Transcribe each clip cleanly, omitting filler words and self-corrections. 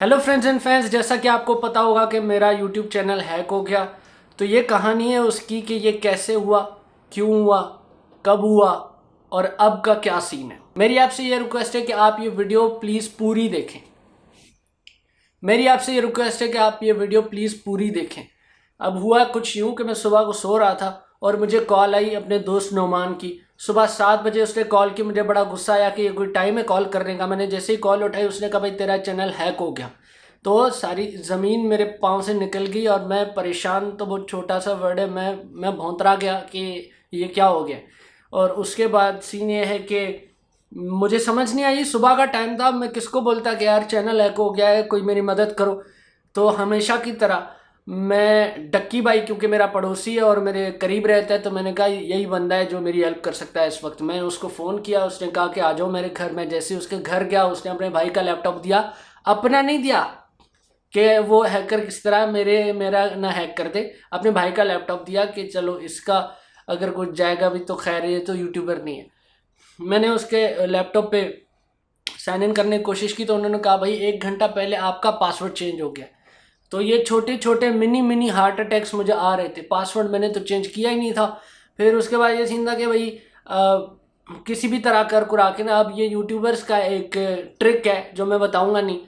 Hello friends and fans, जैसा कि आपको पता होगा कि मेरा यूट्यूब चैनल हैक हो गया। तो ये कहानी है उसकी कि ये कैसे हुआ, क्यों हुआ, कब हुआ और अब का क्या सीन है। मेरी आपसे ये रिक्वेस्ट है कि आप ये वीडियो प्लीज़ पूरी देखें। मेरी आपसे ये रिक्वेस्ट है कि आप ये वीडियो प्लीज़ पूरी देखें। अब हुआ कुछ यूँ कि मैं सुबह को सो रहा था और मुझे कॉल आई अपने दोस्त नोमान की। सुबह 7 बजे उसने कॉल की। मुझे बड़ा गुस्सा आया कि ये कोई टाइम है कॉल करने का। मैंने जैसे ही कॉल उठाई उसने कहा भाई तेरा चैनल हैक हो गया। तो सारी ज़मीन मेरे पाँव से निकल गई और मैं परेशान, तो बहुत छोटा सा वर्ड है, मैं भौंतरा गया कि ये क्या हो गया। और उसके बाद सीन ये है कि मुझे समझ नहीं आई, सुबह का टाइम था, मैं किसको बोलता कि यार चैनल हैक हो गया है, कोई मेरी मदद करो। तो हमेशा की तरह मैं डक्की भाई, क्योंकि मेरा पड़ोसी है और मेरे करीब रहता है, तो मैंने कहा यही बंदा है जो मेरी हेल्प कर सकता है इस वक्त। मैं उसको फ़ोन किया, उसने कहा कि आ जाओ मेरे घर। मैं जैसे ही उसके घर गया उसने अपने भाई का लैपटॉप दिया, अपना नहीं दिया कि वो हैकर किस तरह मेरा ना हैक कर दे। अपने भाई का लैपटॉप दिया कि चलो इसका अगर कुछ जाएगा भी तो खैर, ये तो यूट्यूबर नहीं है। मैंने उसके लैपटॉप पे साइन इन करने की कोशिश की तो उन्होंने कहा भाई 1 घंटा पहले आपका पासवर्ड चेंज हो गया। तो ये छोटे छोटे मिनी मिनी हार्ट अटैक्स मुझे आ रहे थे। पासवर्ड मैंने तो चेंज किया ही नहीं था। फिर उसके बाद ये सीन था कि भाई किसी भी तरह कर कुरा के ना, अब ये यूट्यूबर्स का एक ट्रिक है जो मैं बताऊंगा नहीं,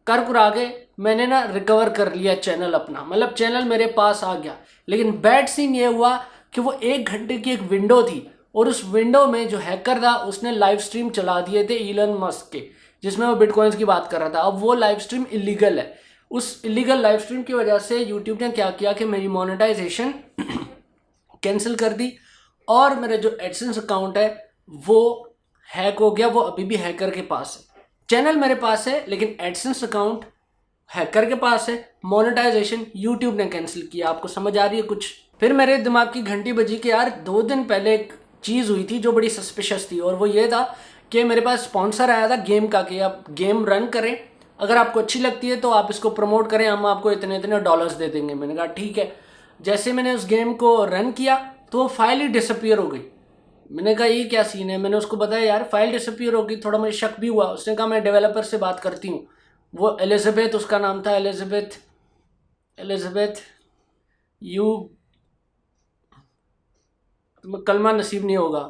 कर कुरा के मैंने ना रिकवर कर लिया चैनल अपना, मतलब चैनल मेरे पास आ गया। लेकिन बैड सीन ये हुआ कि वो 1 घंटे की एक विंडो थी और उस विंडो में जो हैकर था उसने लाइव स्ट्रीम चला दिए थे इलन मस्क के, जिसमें वो बिटकॉइंस की बात कर रहा था। अब वो लाइव स्ट्रीम इलीगल है। उस इलीगल लाइव स्ट्रीम की वजह से यूट्यूब ने क्या किया कि मेरी मोनेटाइजेशन कैंसिल कर दी और मेरा जो एडसेंस अकाउंट है वो हैक हो गया। वो अभी भी हैकर के पास है। चैनल मेरे पास है लेकिन एडसेंस अकाउंट हैकर के पास है। मोनेटाइजेशन यूट्यूब ने कैंसिल किया। आपको समझ आ रही है कुछ? फिर मेरे दिमाग की घंटी बजी कि यार 2 दिन पहले एक चीज़ हुई थी जो बड़ी सस्पिशस थी, और वो ये था कि मेरे पास स्पॉन्सर आया था गेम का कि आप गेम रन करें, अगर आपको अच्छी लगती है तो आप इसको प्रमोट करें, हम आपको इतने इतने डॉलर्स दे देंगे। मैंने कहा ठीक है। जैसे मैंने उस गेम को रन किया तो वो फाइल ही डिसअपियर हो गई। मैंने कहा ये क्या सीन है। मैंने उसको बताया यार फाइल डिसअपियर हो गई। थोड़ा मुझे शक भी हुआ। उसने कहा मैं डेवलपर से बात करती हूँ। वो एलिजाबेथ उसका नाम था, एलिजाबेथ एलिजाबेथ यू, कलमा नसीब नहीं होगा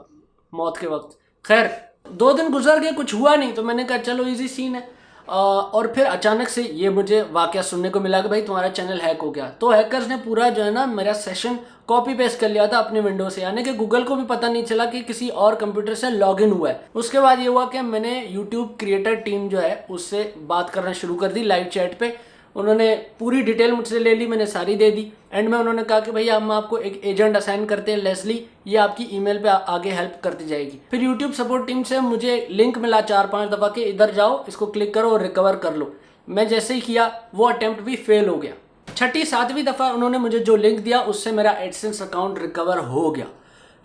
मौत के वक्त। खैर 2 दिन गुजर गए, कुछ हुआ नहीं, तो मैंने कहा चलो इजी सीन है। और फिर अचानक से ये मुझे वाकया सुनने को मिला कि भाई तुम्हारा चैनल हैक हो गया। तो हैकर्स ने पूरा जो है ना मेरा सेशन कॉपी पेस्ट कर लिया था अपनी विंडो से, यानी कि गूगल को भी पता नहीं चला कि किसी और कंप्यूटर से लॉगिन हुआ है। उसके बाद ये हुआ कि मैंने यूट्यूब क्रिएटर टीम जो है उससे बात करना शुरू कर दी लाइव चैट पे। उन्होंने पूरी डिटेल मुझसे ले ली, मैंने सारी दे दी। एंड में उन्होंने कहा कि भैया हम आपको एक एजेंट असाइन करते हैं, लेस्ली, ये आपकी ईमेल पे आगे हेल्प करती जाएगी। फिर यूट्यूब सपोर्ट टीम से मुझे लिंक मिला 4-5 दफ़ा कि इधर जाओ, इसको क्लिक करो और रिकवर कर लो। मैं जैसे ही किया वो अटेम्प्ट भी फेल हो गया। 6ठी-7वीं दफ़ा उन्होंने मुझे जो लिंक दिया उससे मेरा एडसेंस अकाउंट रिकवर हो गया।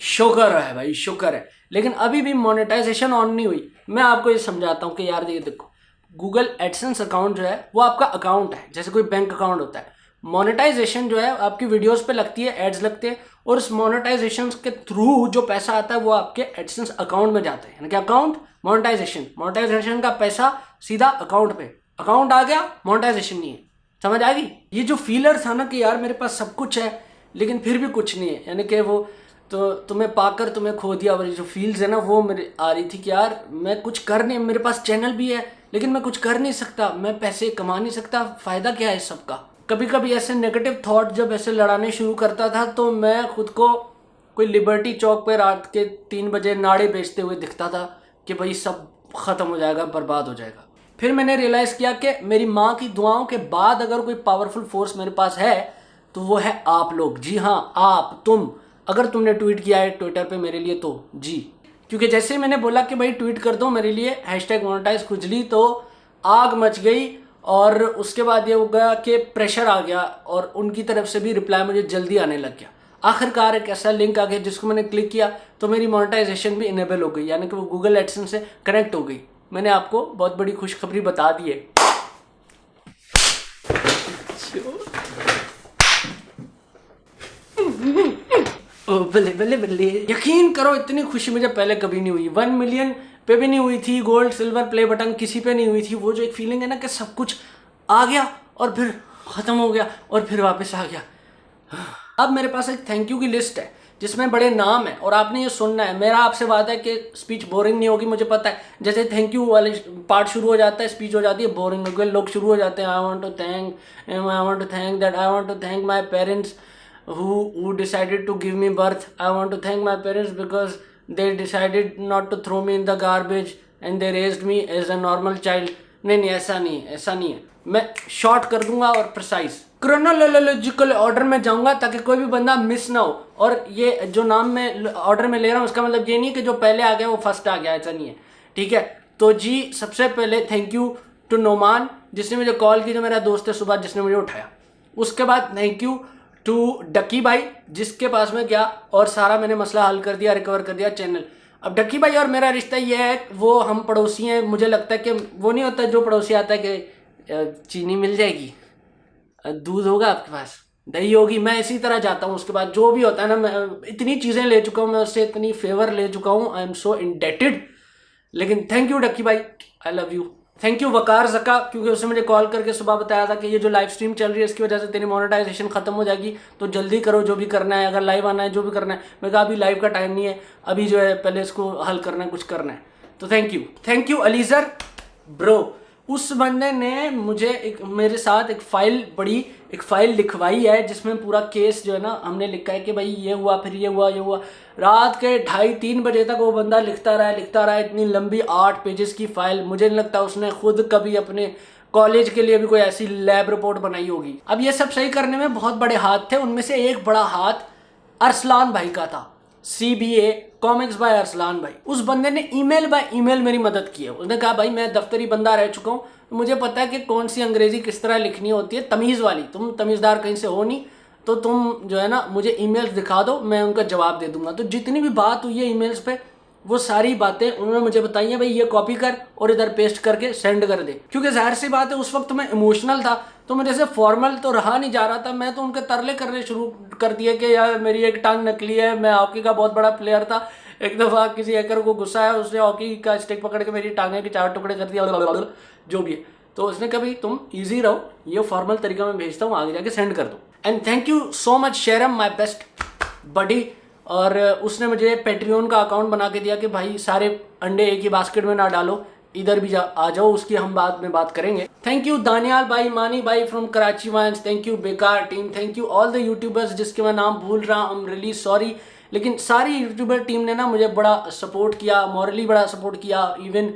शुक्र है भाई, शुक्र है। लेकिन अभी भी मोनेटाइजेशन ऑन नहीं हुई। मैं आपको ये समझाता हूँ कि यार ये देखो, गूगल एडसेंस अकाउंट जो है वो आपका अकाउंट है, जैसे कोई बैंक अकाउंट होता है। मोनेटाइजेशन जो है आपकी वीडियोस पे लगती है, एड्स लगते हैं, और उस मोनेटाइजेशन के थ्रू जो पैसा आता है वो आपके एडसेंस अकाउंट में जाता है। यानी कि अकाउंट मोनेटाइजेशन का पैसा सीधा अकाउंट पे, अकाउंट आ गया, मोनेटाइजेशन नहीं है। समझ आ गई? ये जो फीलर था ना कि यार मेरे पास सब कुछ है लेकिन फिर भी कुछ नहीं है, यानी कि वो तो तुम्हें पाकर तुम्हें खो दिया वाली जो फील्स है ना, वो मेरे आ रही थी कि यार मैं कुछ कर नहीं, मेरे पास चैनल भी है लेकिन मैं कुछ कर नहीं सकता, मैं पैसे कमा नहीं सकता, फ़ायदा क्या है इस सब का। कभी कभी ऐसे नेगेटिव थॉट जब ऐसे लड़ाने शुरू करता था तो मैं खुद को कोई लिबर्टी चौक पर रात के 3 बजे नाड़े बेचते हुए दिखता था कि भाई सब ख़त्म हो जाएगा, बर्बाद हो जाएगा। फिर मैंने रियलाइज़ किया कि मेरी माँ की दुआओं के बाद अगर कोई पावरफुल फोर्स मेरे पास है तो वो है आप लोग। जी हाँ, आप, तुम। अगर तुमने ट्वीट किया है ट्विटर पे मेरे लिए तो जी, क्योंकि जैसे ही मैंने बोला कि भाई ट्वीट कर दो मेरे लिए #मोनेटाइज खुजली, तो आग मच गई। और उसके बाद ये हो गया कि प्रेशर आ गया और उनकी तरफ से भी रिप्लाई मुझे जल्दी आने लग गया। आखिरकार एक ऐसा लिंक आ गया जिसको मैंने क्लिक किया तो मेरी मोनेटाइजेशन भी इनेबल हो गई, यानी कि वो गूगल एडसेंस से कनेक्ट हो गई। मैंने आपको बहुत बड़ी खुशखबरी बता दी है। ओ बल्ले बल्ले बल्ले, यकीन करो इतनी खुशी मुझे पहले कभी नहीं हुई। 1 मिलियन पे भी नहीं हुई थी, गोल्ड सिल्वर प्ले बटन किसी पे नहीं हुई थी। वो जो एक फीलिंग है ना कि सब कुछ आ गया और फिर ख़त्म हो गया और फिर वापस आ गया। अब मेरे पास एक थैंक यू की लिस्ट है जिसमें बड़े नाम है और आपने ये सुनना है। मेरा आपसे वादा है कि स्पीच बोरिंग नहीं होगी, मुझे पता है। जैसे थैंक यू वाले पार्ट शुरू हो जाता है, स्पीच हो जाती है बोरिंग, क्योंकि लोग शुरू हो जाते हैं I want to thank that, I want to thank my parents who decided to give me birth, I want to thank my parents because they decided not to throw me in the garbage and they raised me as a normal child। नहीं, ऐसा नहीं है, ऐसा नहीं है। मैं short कर दूंगा और प्रिसाइज क्रोनोलॉजिकल ऑर्डर में जाऊंगा ताकि कोई भी बंदा मिस ना हो। और ये जो नाम मैं ऑर्डर में ले रहा हूँ उसका मतलब ये नहीं कि जो पहले आ गया वो फर्स्ट आ गया, ऐसा नहीं है, ठीक है। तो जी सबसे पहले थैंक यू टू नोमान जिसने मुझे कॉल की, जो मेरा दोस्त है सुबह, जिसने मुझे उठाया। उसके बाद थैंक यू टू डक्की भाई जिसके पास में गया और सारा मैंने मसला हल कर दिया, रिकवर कर दिया चैनल। अब डक्की भाई और मेरा रिश्ता ये है, वो हम पड़ोसी हैं। मुझे लगता है कि वो नहीं होता जो पड़ोसी आता है कि चीनी मिल जाएगी, दूध होगा आपके पास, दही होगी, मैं इसी तरह जाता हूँ। उसके बाद जो भी होता है ना, मैं इतनी चीज़ें ले चुका हूँ, मैं उससे इतनी फेवर ले चुका हूँ, आई एम सो इंडेटेड। लेकिन थैंक यू डक्की भाई, I love you. Thank you Waqar Zaka, क्योंकि उसने मुझे कॉल करके सुबह बताया था कि ये जो लाइव स्ट्रीम चल रही है इसकी वजह से तेरी मोनेटाइजेशन खत्म हो जाएगी, तो जल्दी करो जो भी करना है, अगर लाइव आना है जो भी करना है। मैं कहा अभी लाइव का टाइम नहीं है, अभी जो है पहले इसको हल करना है, कुछ करना है। तो थैंक यू अलीजर ब्रो। उस बंदे ने मुझे मेरे साथ एक फाइल लिखवाई है जिसमें पूरा केस जो है ना हमने लिखा है कि भाई ये हुआ, फिर ये हुआ, ये हुआ। रात के 2:30-3 बजे तक वो बंदा लिखता रहा। इतनी लंबी 8 पेजेस की फाइल, मुझे नहीं लगता उसने खुद कभी अपने कॉलेज के लिए भी कोई ऐसी लैब रिपोर्ट बनाई होगी। अब ये सब सही करने में बहुत बड़े हाथ थे, उनमें से एक बड़ा हाथ अरसलान भाई का था, CBA कॉमिक्स बाय अरसलान भाई। उस बंदे ने ईमेल बाय ईमेल मेरी मदद की है। उसने कहा भाई मैं दफ्तरी बंदा रह चुका हूँ, मुझे पता है कि कौन सी अंग्रेजी किस तरह लिखनी होती है, तमीज़ वाली। तुम तमीज़दार कहीं से हो नहीं, तो तुम जो है ना मुझे ईमेल्स दिखा दो, मैं उनका जवाब दे दूंगा। तो जितनी भी बात हुई है ईमेल्स पे, वो सारी बातें उन्होंने मुझे बताई हैं, भाई ये कॉपी कर और इधर पेस्ट करके सेंड कर दे। क्योंकि जाहिर सी बात है उस वक्त मैं इमोशनल था, तो मेरे से फॉर्मल तो रहा नहीं जा रहा था। मैं तो उनके तरले करने शुरू कर दिए कि यार मेरी एक टांग नकली है, मैं हॉकी का बहुत बड़ा प्लेयर था। एक दफ़ा किसी हैकर को गुस्सा है, उसने हॉकी का स्टिक पकड़ के मेरी टांगे के 4 टुकड़े कर दिया, जो भी है। तो उसने कहा भाई तुम ईजी रहो, ये फॉर्मल तरीका मैं भेजता हूँ, आगे जाके सेंड कर दो। And thank you so much Sheram, my best buddy. और उसने मुझे पेट्रियन का अकाउंट बना के दिया कि भाई सारे अंडे एक ही बास्केट में ना डालो, इधर भी आ जाओ, उसकी हम बाद में बात करेंगे। थैंक यू दानियाल भाई, मानी भाई from Karachi Vines, thank you बेकार team, thank you all the YouTubers जिसके मैं नाम भूल रहा हूँ, आई एम रियली सॉरी। लेकिन सारी यूट्यूबर टीम ने ना मुझे बड़ा सपोर्ट किया, मॉरली बड़ा सपोर्ट किया। इवन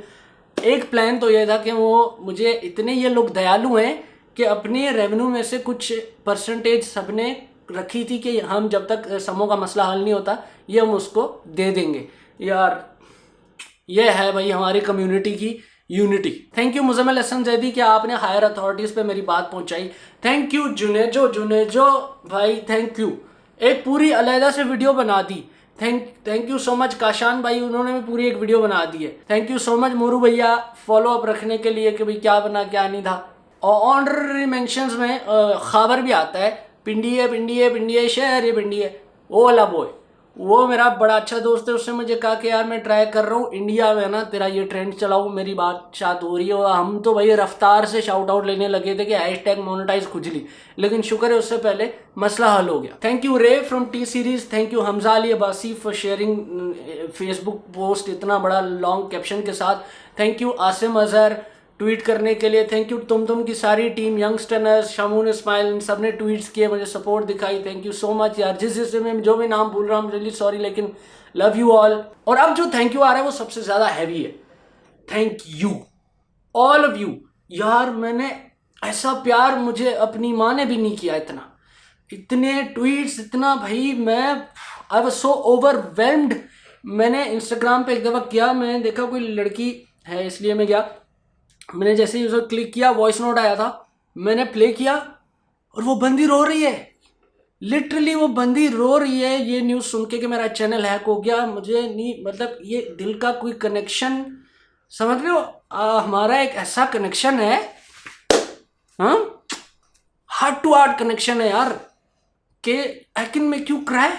एक प्लान तो यह था कि वो मुझे, इतने ये लोग दयालु हैं कि अपने रेवेन्यू में से कुछ परसेंटेज सबने रखी थी कि हम जब तक समूह का मसला हल नहीं होता ये हम उसको दे देंगे। यार ये है भाई हमारी कम्युनिटी की unity. Thank you Muzammil Hasan Zaidi कि आपने हायर अथॉरिटीज़ पे मेरी बात पहुंचाई। थैंक यू जुनेजो भाई, थैंक यू, एक पूरी अलहदा से वीडियो बना दी। Thank you so much Kashan भाई, उन्होंने भी पूरी एक वीडियो बना दी है। Thank you so much Moru भैया फॉलो अप रखने के लिए कि भाई क्या बना क्या नहीं था। और ऑनररी मेंशंस में खबर भी आता है, पिंडी शहर ये पिंडी है, वो वाला बॉय, वो मेरा बड़ा अच्छा दोस्त है। उसने मुझे कहा कि यार मैं ट्राई कर रहा हूँ इंडिया में ना तेरा ये ट्रेंड चलाऊँ, मेरी बात शायद हो रही है। और हम तो भाई रफ्तार से शाउट आउट लेने लगे थे कि हैशटैग मोनेटाइज खुजली, लेकिन शुक्र है उससे पहले मसला हल हो गया। थैंक यू रे from T series, thank you Hamza Ali Abbasi for sharing Facebook post इतना बड़ा लॉन्ग कैप्शन के साथ। Thank you Asim Azhar tweet करने के लिए। थैंक यू तुम की सारी टीम, यंगस्टर्स, शमून इस्माइल, इन सब ने ट्वीट्स किए, मुझे सपोर्ट दिखाई। थैंक यू सो मच यार, जिससे मैं जो भी नाम भूल रहा हूँ रियली सॉरी, लेकिन लव यू ऑल। और अब जो थैंक यू आ रहा है वो सबसे ज़्यादा हैवी है। Thank you all of you यार, मैंने ऐसा प्यार मुझे अपनी माँ ने भी नहीं किया, इतने ट्वीट्स, इतना भाई मैं आई वाज सो ओवरवेल्म्ड। मैंने इंस्टाग्राम पे एक दफ़ा किया, मैंने देखा कोई लड़की है इसलिए मैं गया, मैंने जैसे ही उसे क्लिक किया वॉइस नोट आया था, मैंने प्ले किया और वो बंदी रो रही है, लिटरली वो बंदी रो रही है ये न्यूज़ सुन के कि मेरा चैनल हैक हो गया। मुझे नहीं, मतलब ये दिल का कोई कनेक्शन, समझ रहे हो, हमारा एक ऐसा कनेक्शन है, हाँ हार्ट टू हार्ट कनेक्शन है यार, कि I can make you cry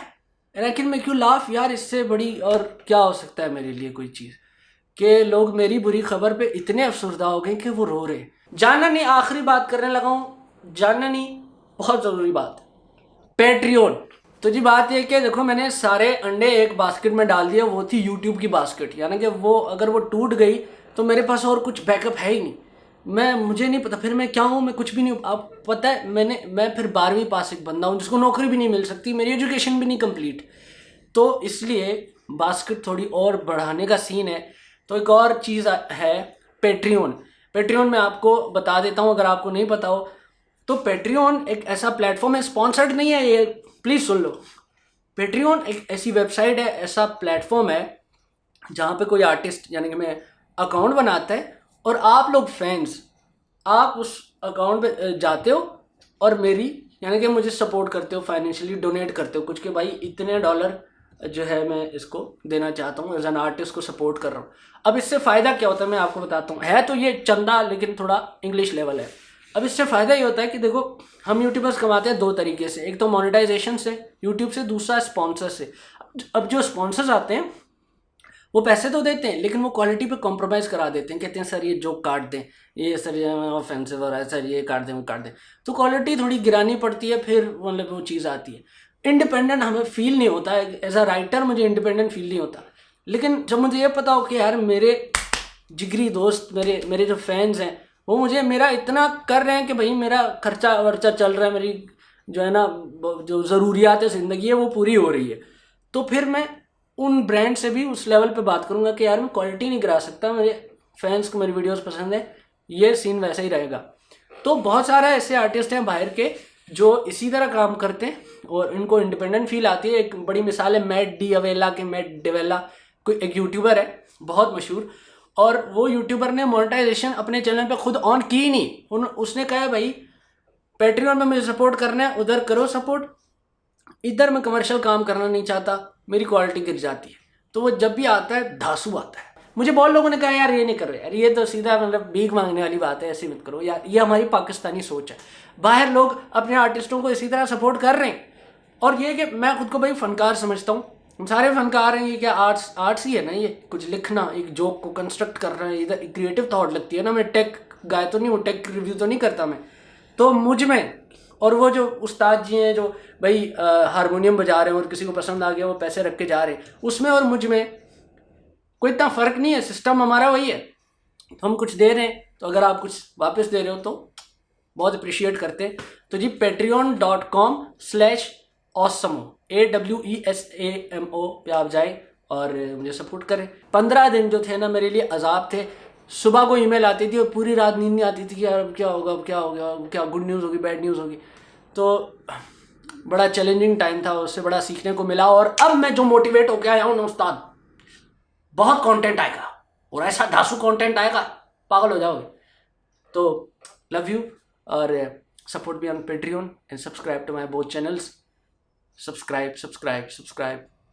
and I can make you laugh. यार इससे बड़ी और क्या हो सकता है मेरे लिए कोई चीज़, कि लोग मेरी बुरी खबर पे इतने अफसरदा हो गए कि वो रो रहे। जानना नहीं, आखिरी बात करने लगा हूँ, जानना नहीं, बहुत ज़रूरी बात, पेट्रियन। तो जी बात ये कि देखो मैंने सारे अंडे एक बास्केट में डाल दिए, वो थी यूट्यूब की बास्केट, यानी कि वो अगर वो टूट गई तो मेरे पास और कुछ बैकअप है ही नहीं। मुझे नहीं पता फिर मैं क्या हूँ, मैं कुछ भी नहीं हूँ। आप पता है मैं फिर 12वीं पास एक बंदा हूँ जिसको नौकरी भी नहीं मिल सकती, मेरी एजुकेशन भी नहीं कंप्लीट। तो इसलिए बास्केट थोड़ी और बढ़ाने का सीन है। तो एक और चीज़ है, पेट्रियन। पेट्रियन मैं आपको बता देता हूँ अगर आपको नहीं पता हो तो। पेट्रियन एक ऐसा प्लेटफॉर्म है, स्पॉन्सर्ड नहीं है ये, प्लीज़ सुन लो। पेट्रियन एक ऐसी वेबसाइट है, ऐसा प्लेटफॉर्म है जहाँ पे कोई आर्टिस्ट यानी कि मैं अकाउंट बनाता है और आप लोग फैंस आप उस अकाउंट पे जाते हो और मेरी यानी कि मुझे सपोर्ट करते हो, फाइनेंशियली डोनेट करते हो कुछ कि भाई इतने डॉलर जो है मैं इसको देना चाहता हूँ, एज एन आर्टिस्ट को सपोर्ट कर रहा हूँ। अब इससे फ़ायदा क्या होता है मैं आपको बताता हूँ। है तो ये चंदा लेकिन थोड़ा इंग्लिश लेवल है। अब इससे फ़ायदा ये होता है कि देखो हम यूट्यूबर्स कमाते हैं दो तरीके से, एक तो मोनेटाइजेशन से यूट्यूब से, दूसरा स्पॉन्सर से। अब जो स्पॉन्सर्स आते हैं वो पैसे तो देते हैं लेकिन वो क्वालिटी पे कॉम्प्रोमाइज़ करा देते हैं, कहते हैं सर ये जोक काट दें, ये सर ये ऑफेंसिव हो रहा है, सर ये काट दें वो काट दें, तो क्वालिटी थोड़ी गिरानी पड़ती है, फिर मतलब वो चीज़ आती है। इंडिपेंडेंट हमें फील नहीं होता है, एज अ राइटर मुझे इंडिपेंडेंट फील नहीं होता। लेकिन जब मुझे ये पता हो कि यार मेरे जिगरी दोस्त, मेरे जो फैंस हैं वो मुझे मेरा इतना कर रहे हैं कि भाई मेरा खर्चा वर्चा चल रहा है, मेरी जो है ना जो ज़रूरियात है ज़िंदगी है वो पूरी हो रही है, तो फिर मैं उन ब्रांड से भी उस लेवल पे बात करूंगा कि यार मैं क्वालिटी नहीं गिरा सकता, मेरे फैंस को मेरी वीडियोस पसंद है, ये सीन वैसा ही रहेगा। तो बहुत सारे ऐसे आर्टिस्ट हैं बाहर के जो इसी तरह काम करते हैं और इनको इंडिपेंडेंट फील आती है। एक बड़ी मिसाल है मैट डी अवेला के, मैट डिवेला कोई एक यूट्यूबर है बहुत मशहूर, और वो यूट्यूबर ने मोनेटाइजेशन अपने चैनल पे खुद ऑन की नहीं, उसने कहा भाई पैट्रियन में मुझे सपोर्ट करना है, उधर करो सपोर्ट, इधर मैं कमर्शियल काम करना नहीं चाहता, मेरी क्वालिटी गिर जाती है। तो वो जब भी आता है धांसू आता है। मुझे बहुत लोगों ने कहा यार ये नहीं कर रहे यार, ये तो सीधा मतलब भीख मांगने वाली बात है, ऐसे मत करो यार, ये हमारी पाकिस्तानी सोच है। बाहर लोग अपने आर्टिस्टों को इसी तरह सपोर्ट कर रहे हैं। और ये कि मैं खुद को भाई फनकार समझता हूँ, हम सारे फनकार हैं, ये क्या आर्ट्स ही है ना, ये कुछ लिखना, एक जोक को कंस्ट्रक्ट कर रहे हैं, इधर क्रिएटिव थॉट लगती है ना। मैं टेक गाय तो नहीं हूँ, टेक रिव्यू तो नहीं करता मैं, तो मुझ में और वो जो उस्ताद जी हैं जो भाई हारमोनियम बजा रहे हैं और किसी को पसंद आ गया वो पैसे रख के जा रहे हैं, उसमें और मुझ में कोई इतना फ़र्क नहीं है, सिस्टम हमारा वही है। तो हम कुछ दे रहे हैं तो अगर आप कुछ वापस दे रहे हो तो बहुत अप्रिशिएट करते हैं। तो जी patreon.com/awesamo AWESAMO पे आप जाए और मुझे सपोर्ट करें। 15 दिन जो थे ना मेरे लिए अजाब थे। सुबह को ईमेल आती थी और पूरी रात नींद नहीं आती थी कि यार अब क्या होगा, अब क्या होगा, क्या गुड न्यूज़ होगी, बैड न्यूज़ होगी। तो बड़ा चैलेंजिंग टाइम था, उससे बड़ा सीखने को मिला। और अब मैं जो मोटिवेट होकर आया हूँ ना उस्ताद, बहुत कंटेंट आएगा और ऐसा धांसू कंटेंट आएगा पागल हो जाओगे। तो लव यू और support me on Patreon and subscribe to my both channels. Subscribe.